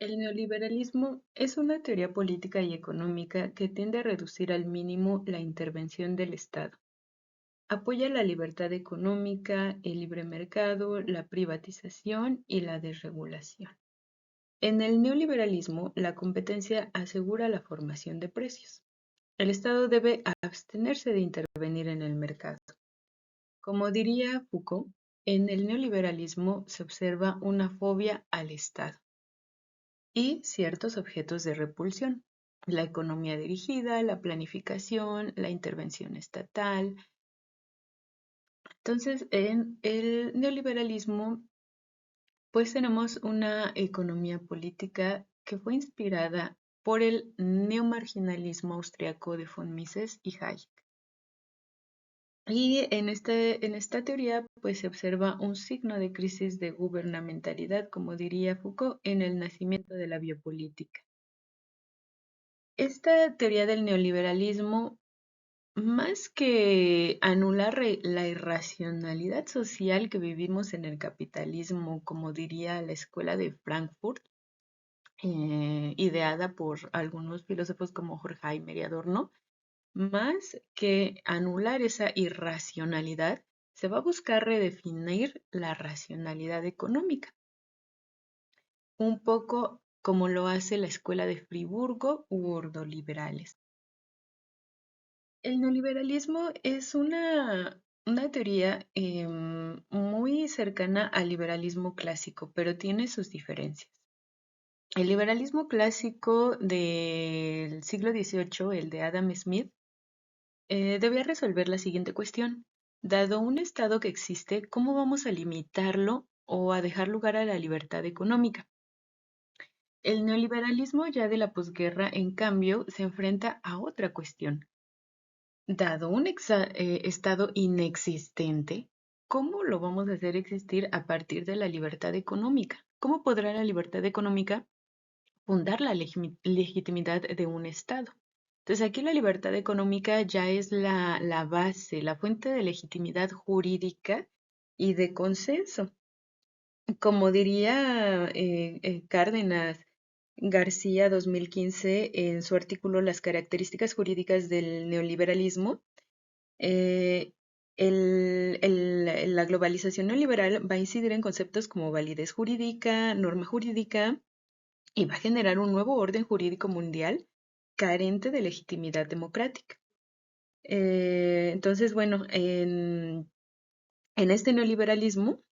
El neoliberalismo es una teoría política y económica que tiende a reducir al mínimo la intervención del Estado. Apoya la libertad económica, el libre mercado, la privatización y la desregulación. En el neoliberalismo, la competencia asegura la formación de precios. El Estado debe abstenerse de intervenir en el mercado. Como diría Foucault, en el neoliberalismo se observa una fobia al Estado y ciertos objetos de repulsión: la economía dirigida, la planificación, la intervención estatal. Entonces, en el neoliberalismo, pues tenemos una economía política que fue inspirada por el neomarginalismo austriaco de von Mises y Hayek. Y en esta teoría, pues se observa un signo de crisis de gubernamentalidad, como diría Foucault, en el nacimiento de la biopolítica. Esta teoría del neoliberalismo, más que anular la irracionalidad social que vivimos en el capitalismo, como diría la escuela de Frankfurt, ideada por algunos filósofos como Horkheimer y Adorno, más que anular esa irracionalidad, se va a buscar redefinir la racionalidad económica, un poco como lo hace la escuela de Friburgo u ordoliberales. El neoliberalismo es una teoría muy cercana al liberalismo clásico, pero tiene sus diferencias. El liberalismo clásico del siglo XVIII, el de Adam Smith, debía resolver la siguiente cuestión. Dado un Estado que existe, ¿cómo vamos a limitarlo o a dejar lugar a la libertad económica? El neoliberalismo ya de la posguerra, en cambio, se enfrenta a otra cuestión. Dado un estado inexistente, ¿cómo lo vamos a hacer existir a partir de la libertad económica? ¿Cómo podrá la libertad económica fundar la legitimidad de un estado? Entonces aquí la libertad económica ya es la base, la fuente de legitimidad jurídica y de consenso. Como diría Cárdenas García 2015 en su artículo Las características jurídicas del neoliberalismo, eh, la globalización neoliberal va a incidir en conceptos como validez jurídica, norma jurídica, y va a generar un nuevo orden jurídico mundial carente de legitimidad democrática. Entonces, bueno, en este neoliberalismo,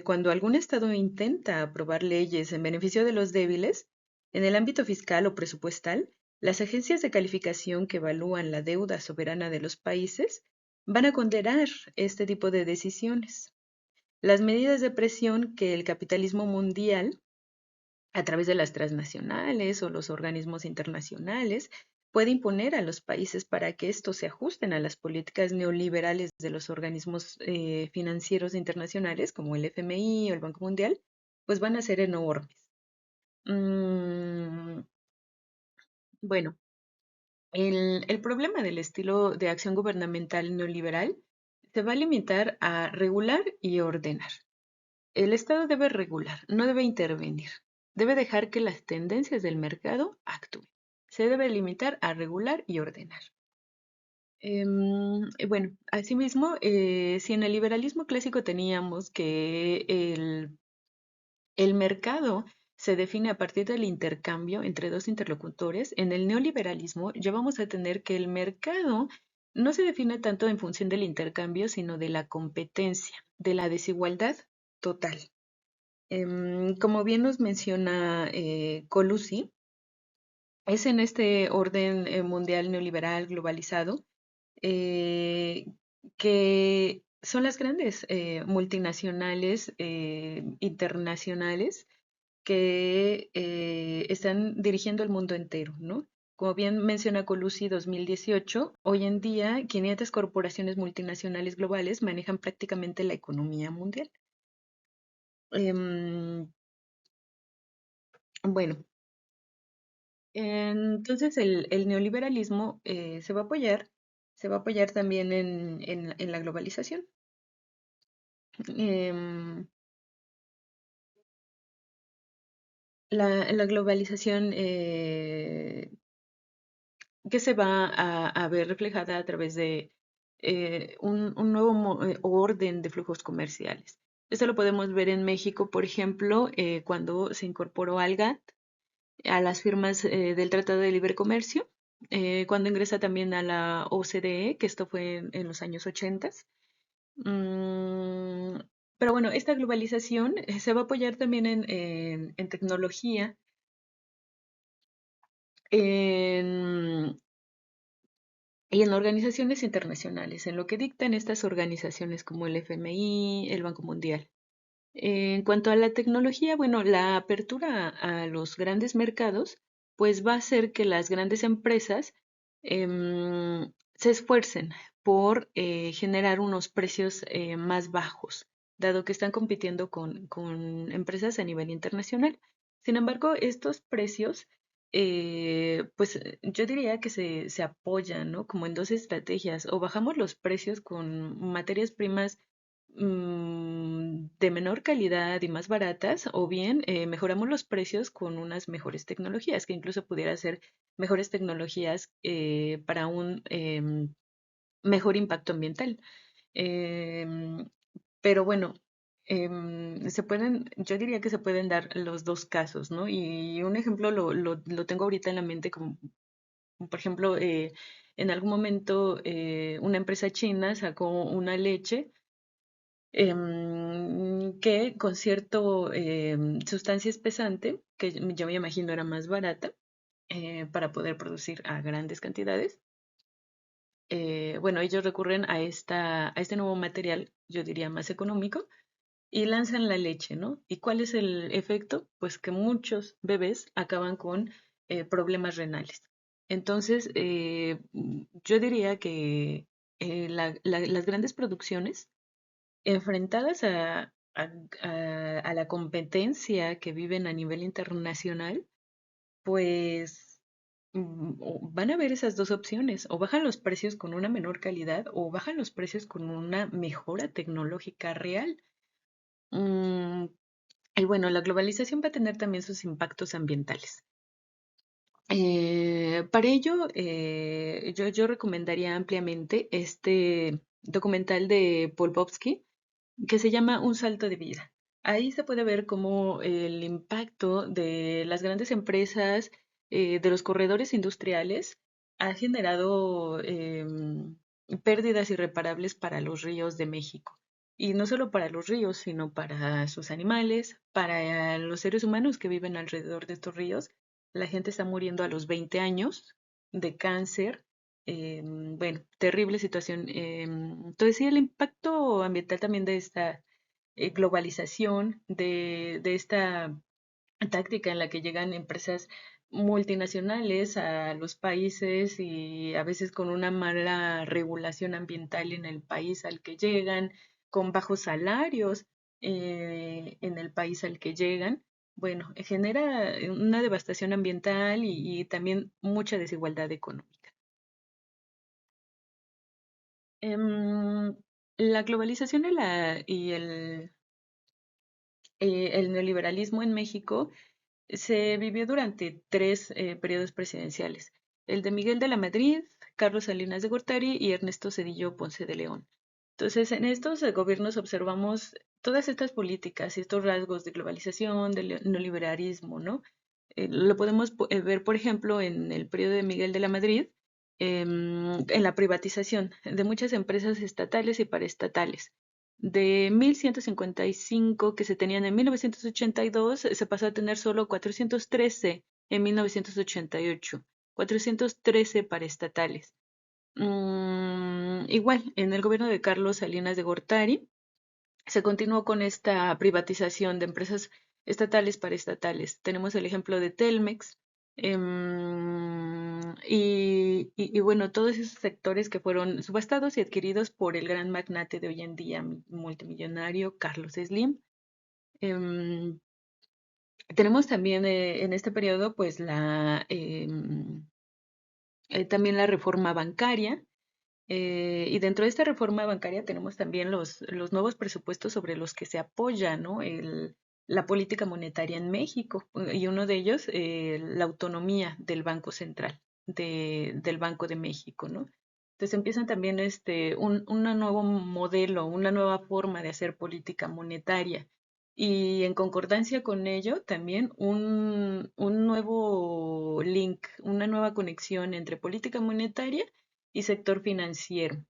cuando algún Estado intenta aprobar leyes en beneficio de los débiles, en el ámbito fiscal o presupuestal, las agencias de calificación que evalúan la deuda soberana de los países van a condenar este tipo de decisiones. Las medidas de presión que el capitalismo mundial, a través de las transnacionales o los organismos internacionales, puede imponer a los países para que estos se ajusten a las políticas neoliberales de los organismos financieros internacionales, como el FMI o el Banco Mundial, pues van a ser enormes. Mm, bueno, el problema del estilo de acción gubernamental neoliberal se va a limitar a regular y ordenar. El Estado debe regular, no debe intervenir. Debe dejar que las tendencias del mercado actúen. Se debe limitar a regular y ordenar. Bueno, asimismo, si en el liberalismo clásico teníamos que el mercado se define a partir del intercambio entre dos interlocutores, en el neoliberalismo ya vamos a tener que el mercado no se define tanto en función del intercambio, sino de la competencia, de la desigualdad total. Como bien nos menciona Colucci, es en este orden mundial neoliberal globalizado eh, que son las grandes multinacionales internacionales que están dirigiendo el mundo entero, ¿no? Como bien menciona Colucci 2018, hoy en día 500 corporaciones multinacionales globales manejan prácticamente la economía mundial. Em, bueno, entonces el neoliberalismo se va a apoyar también en la globalización. Em, la globalización que se va a ver reflejada a través de un nuevo orden de flujos comerciales. Esto lo podemos ver en México, por ejemplo, cuando se incorporó al GATT, a las firmas del Tratado de Libre Comercio, cuando ingresa también a la OCDE, que esto fue en los años 80. Mm, pero bueno, esta globalización se va a apoyar también en tecnología, en y en organizaciones internacionales, en lo que dictan estas organizaciones como el FMI, el Banco Mundial. En cuanto a la tecnología, bueno, la apertura a los grandes mercados, pues va a hacer que las grandes empresas se esfuercen por generar unos precios más bajos, dado que están compitiendo con empresas a nivel internacional. Sin embargo, estos precios, yo diría que se apoyan, ¿no? Como en dos estrategias, o bajamos los precios con materias primas de menor calidad y más baratas, o bien mejoramos los precios con unas mejores tecnologías, que incluso pudiera ser mejores tecnologías para un mejor impacto ambiental. Em, pero bueno, yo diría que se pueden dar los dos casos, ¿no? Y un ejemplo lo tengo ahorita en la mente, como por ejemplo, en algún momento una empresa china sacó una leche que con cierto sustancia espesante, que yo me imagino era más barata, para poder producir a grandes cantidades. Bueno, ellos recurren a este nuevo material, yo diría más económico, y lanzan la leche, ¿no? ¿Y cuál es el efecto? Pues que muchos bebés acaban con problemas renales. Entonces, yo diría que las grandes producciones enfrentadas a la competencia que viven a nivel internacional, pues van a ver esas dos opciones: o bajan los precios con una menor calidad, o bajan los precios con una mejora tecnológica real. Mm, y bueno, la globalización va a tener también sus impactos ambientales. Para ello, yo recomendaría ampliamente este documental de Paul Bobsky, que se llama Un salto de vida. Ahí se puede ver cómo el impacto de las grandes empresas, de los corredores industriales, ha generado pérdidas irreparables para los ríos de México. Y no solo para los ríos, sino para sus animales, para los seres humanos que viven alrededor de estos ríos. La gente está muriendo a los 20 años de cáncer. Bueno, terrible situación. Entonces, sí, el impacto ambiental también de esta globalización, de esta táctica en la que llegan empresas multinacionales a los países, y a veces con una mala regulación ambiental en el país al que llegan, con bajos salarios en el país al que llegan. Bueno, genera una devastación ambiental y también mucha desigualdad económica. Em, la globalización y el neoliberalismo en México se vivió durante tres periodos presidenciales: el de Miguel de la Madrid, Carlos Salinas de Gortari y Ernesto Zedillo Ponce de León. Entonces, en estos gobiernos observamos todas estas políticas y estos rasgos de globalización, del neoliberalismo, ¿no? Lo podemos ver, por ejemplo, en el periodo de Miguel de la Madrid, en la privatización de muchas empresas estatales y paraestatales. De 1.155 que se tenían en 1982, se pasó a tener solo 413 en 1988, 413 paraestatales. Igual, en el gobierno de Carlos Salinas de Gortari, se continuó con esta privatización de empresas estatales para estatales. Tenemos el ejemplo de Telmex, y bueno, todos esos sectores que fueron subastados y adquiridos por el gran magnate de hoy en día, multimillonario Carlos Slim. Em, Tenemos también en este periodo, pues, también la reforma bancaria, y dentro de esta reforma bancaria tenemos también los nuevos presupuestos sobre los que se apoya, ¿no? la política monetaria en México, y uno de ellos, la autonomía del Banco Central, del Banco de México, ¿no? Entonces empiezan también un nuevo modelo, una nueva forma de hacer política monetaria. Y en concordancia con ello, también un nuevo link, una nueva conexión entre política monetaria y sector financiero.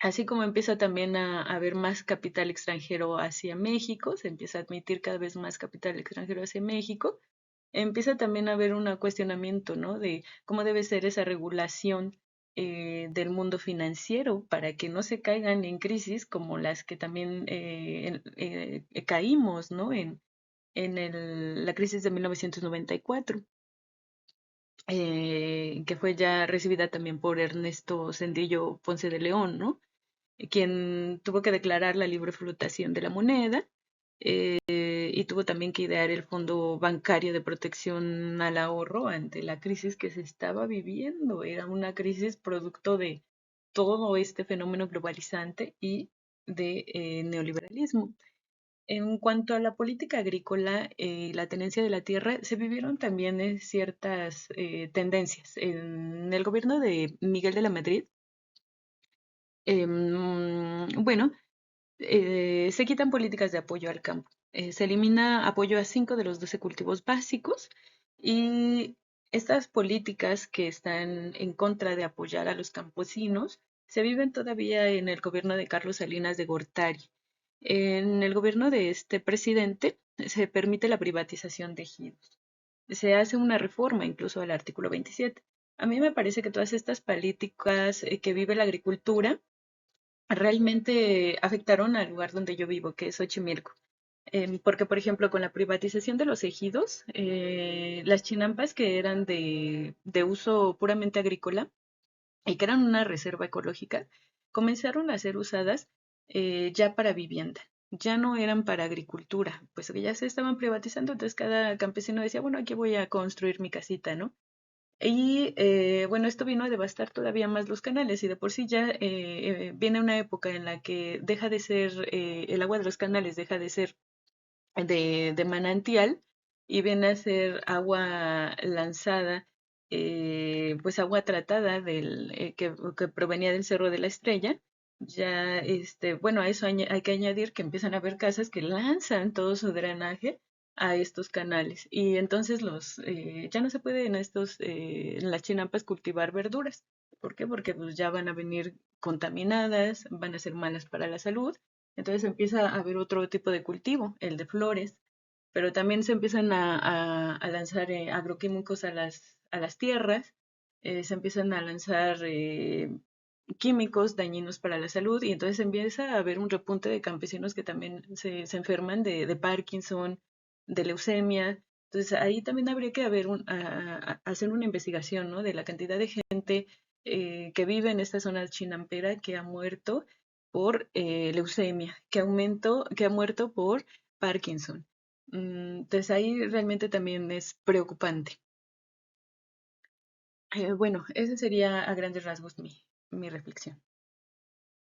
Así como empieza también a haber más capital extranjero hacia México, se empieza a admitir cada vez más capital extranjero hacia México, empieza también a haber un cuestionamiento, ¿no? De cómo debe ser esa regulación del mundo financiero para que no se caigan en crisis como las que también caímos, ¿no? La crisis de 1994, que fue ya recibida también por Ernesto Zendillo Ponce de León, ¿no? Quien tuvo que declarar la libre flotación de la moneda, y tuvo también que idear el Fondo Bancario de Protección al Ahorro ante la crisis que se estaba viviendo. Era una crisis producto de todo este fenómeno globalizante y de neoliberalismo. En cuanto a la política agrícola y la tenencia de la tierra, se vivieron también ciertas tendencias. En el gobierno de Miguel de la Madrid, bueno, se quitan políticas de apoyo al campo. Se elimina apoyo a 5 de los 12 cultivos básicos, y estas políticas que están en contra de apoyar a los campesinos se viven todavía en el gobierno de Carlos Salinas de Gortari. En el gobierno de este presidente se permite la privatización de ejidos. Se hace una reforma incluso al artículo 27. A mí me parece que todas estas políticas que vive la agricultura realmente afectaron al lugar donde yo vivo, que es Xochimilco. Porque, por ejemplo, con la privatización de los ejidos, las chinampas que eran de uso puramente agrícola y que eran una reserva ecológica, comenzaron a ser usadas ya para vivienda. Ya no eran para agricultura, pues que ya se estaban privatizando, entonces cada campesino decía, bueno, aquí voy a construir mi casita, ¿no? Y bueno, esto vino a devastar todavía más los canales, y de por sí ya viene una época en la que deja de ser, el agua de los canales deja de ser de manantial y viene a ser agua lanzada, pues agua tratada que provenía del Cerro de la Estrella. Ya, bueno, a eso hay que añadir que empiezan a haber casas que lanzan todo su drenaje a estos canales, y entonces ya no se puede en las chinampas cultivar verduras. ¿Por qué? Porque pues ya van a venir contaminadas, van a ser malas para la salud. Entonces empieza a haber otro tipo de cultivo, el de flores, pero también se empiezan a lanzar agroquímicos a las tierras, se empiezan a lanzar químicos dañinos para la salud, y entonces empieza a haber un repunte de campesinos que también se enferman de Parkinson, de leucemia. Entonces ahí también habría que hacer una investigación, ¿no? De la cantidad de gente que vive en esta zona chinampera que ha muerto por leucemia, que ha muerto por Parkinson. Entonces ahí realmente también es preocupante. Bueno, esa sería a grandes rasgos mi reflexión.